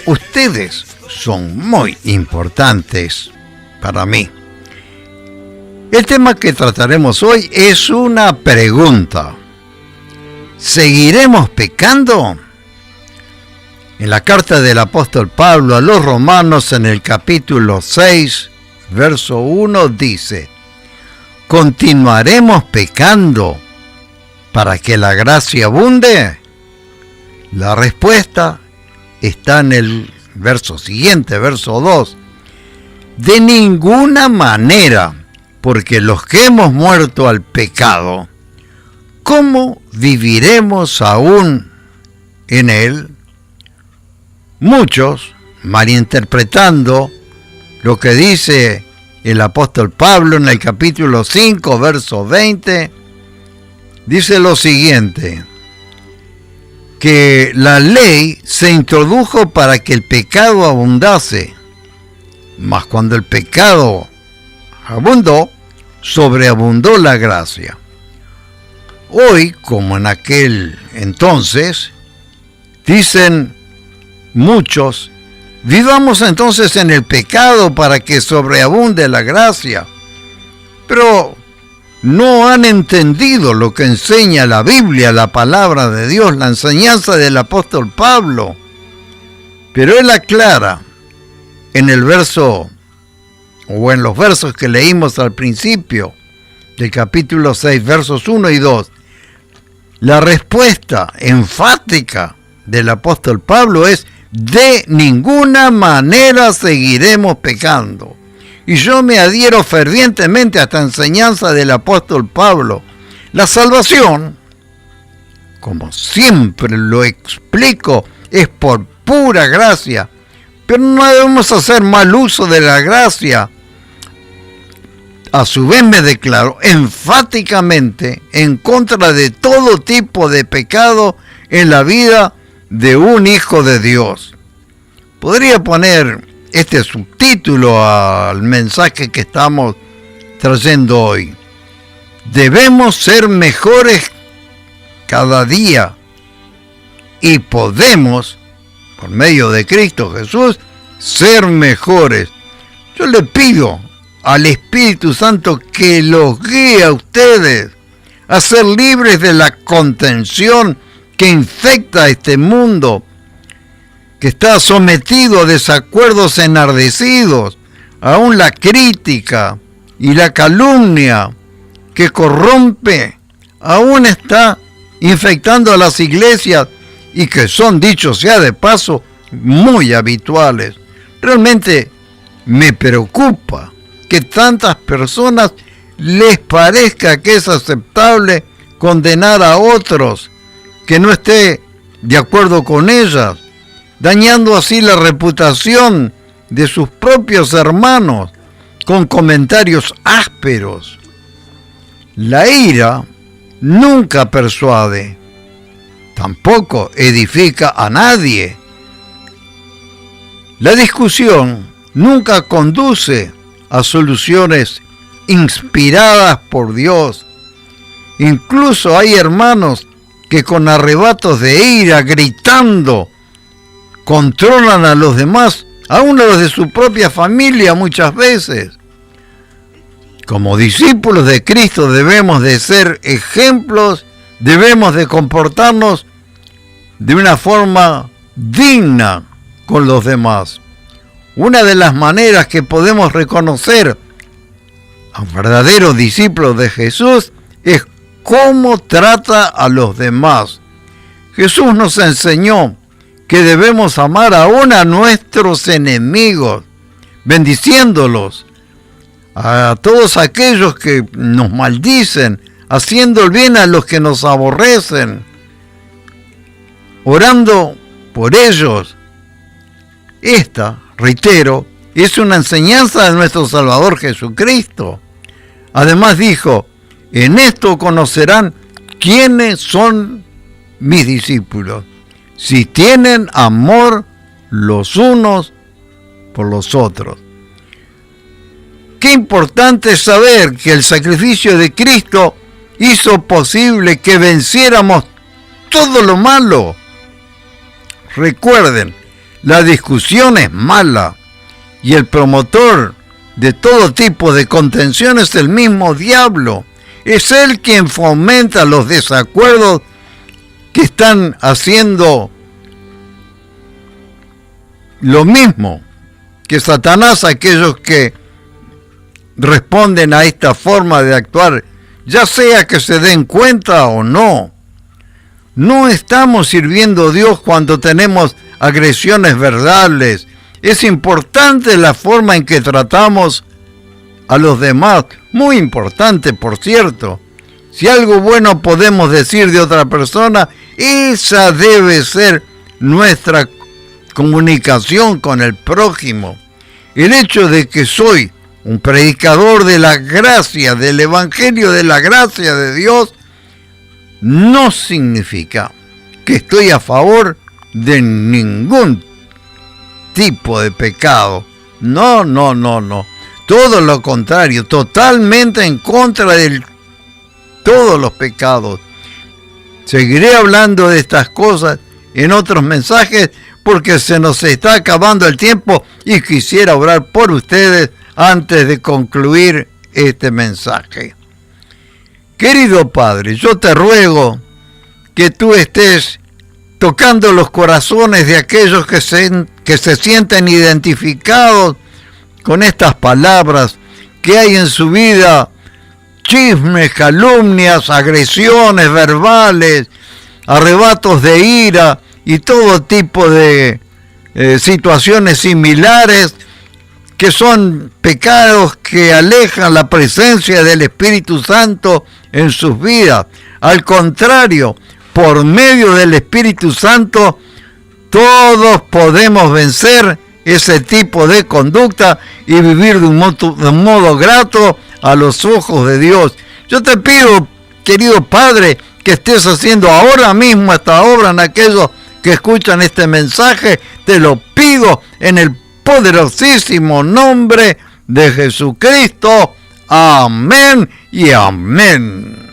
ustedes son muy importantes para mí. El tema que trataremos hoy es una pregunta. ¿Seguiremos pecando? En la carta del apóstol Pablo a los Romanos, en el capítulo 6, verso 1, dice: ¿continuaremos pecando para que la gracia abunde? La respuesta está en el verso siguiente, verso 2. De ninguna manera, porque los que hemos muerto al pecado, ¿cómo viviremos aún en él? Muchos, malinterpretando lo que dice el apóstol Pablo en el capítulo 5, verso 20, dice lo siguiente: que la ley se introdujo para que el pecado abundase, mas cuando el pecado abundó, sobreabundó la gracia. Hoy, como en aquel entonces, dicen muchos: vivamos entonces en el pecado para que sobreabunde la gracia. Pero no han entendido lo que enseña la Biblia, la palabra de Dios, la enseñanza del apóstol Pablo. Pero él aclara en el verso, o en los versos que leímos al principio del capítulo 6, versos 1 y 2, la respuesta enfática del apóstol Pablo es: de ninguna manera seguiremos pecando. Y yo me adhiero fervientemente a esta enseñanza del apóstol Pablo. La salvación, como siempre lo explico, es por pura gracia, pero no debemos hacer mal uso de la gracia. A su vez me declaro enfáticamente en contra de todo tipo de pecado en la vida de un hijo de Dios. Podría poner este subtítulo al mensaje que estamos trayendo hoy: debemos ser mejores cada día, y podemos, por medio de Cristo Jesús, ser mejores. Yo le pido al Espíritu Santo que los guíe a ustedes a ser libres de la contención que infecta a este mundo, que está sometido a desacuerdos enardecidos, aún la crítica y la calumnia que corrompe, aún está infectando a las iglesias, y que son, dicho sea de paso, muy habituales. Realmente me preocupa que tantas personas les parezca que es aceptable condenar a otros que no esté de acuerdo con ellas, dañando así la reputación de sus propios hermanos con comentarios ásperos. La ira nunca persuade, tampoco edifica a nadie. La discusión nunca conduce a soluciones inspiradas por Dios. Incluso hay hermanos que con arrebatos de ira, gritando, controlan a los demás, aún a los de su propia familia muchas veces. Como discípulos de Cristo debemos de ser ejemplos, debemos de comportarnos de una forma digna con los demás. Una de las maneras que podemos reconocer a un verdadero discípulo de Jesús es cómo trata a los demás. Jesús nos enseñó que debemos amar aún a nuestros enemigos, bendiciéndolos, a todos aquellos que nos maldicen, haciendo el bien a los que nos aborrecen, orando por ellos. Esta, reitero, es una enseñanza de nuestro Salvador Jesucristo. Además dijo: en esto conocerán quiénes son mis discípulos, si tienen amor los unos por los otros. Qué importante es saber que el sacrificio de Cristo hizo posible que venciéramos todo lo malo. Recuerden, La discusión es mala y el promotor de todo tipo de contención es el mismo diablo. Es él quien fomenta los desacuerdos que están haciendo lo mismo que Satanás, aquellos que responden a esta forma de actuar, ya sea que se den cuenta o no. No estamos sirviendo a Dios cuando tenemos agresiones verbales. Es importante la forma en que tratamos a los demás. Muy importante, por cierto. Si algo bueno podemos decir de otra persona, esa debe ser nuestra comunicación con el prójimo. El hecho de que soy un predicador de la gracia, del evangelio de la gracia de Dios, no significa que estoy a favor de ningún tipo de pecado. No. Todo lo contrario, totalmente en contra de todos los pecados. Seguiré hablando de estas cosas en otros mensajes porque se nos está acabando el tiempo y quisiera orar por ustedes antes de concluir este mensaje. Querido Padre, yo te ruego que tú estés tocando los corazones de aquellos que se sienten identificados con estas palabras, que hay en su vida chismes, calumnias, agresiones verbales, arrebatos de ira y todo tipo de situaciones similares que son pecados que alejan la presencia del Espíritu Santo en sus vidas. Al contrario, por medio del Espíritu Santo, todos podemos vencer ese tipo de conducta y vivir de un modo grato a los ojos de Dios. Yo te pido, querido Padre, que estés haciendo ahora mismo esta obra en aquellos que escuchan este mensaje. Te lo pido en el poderosísimo nombre de Jesucristo. Amén y amén.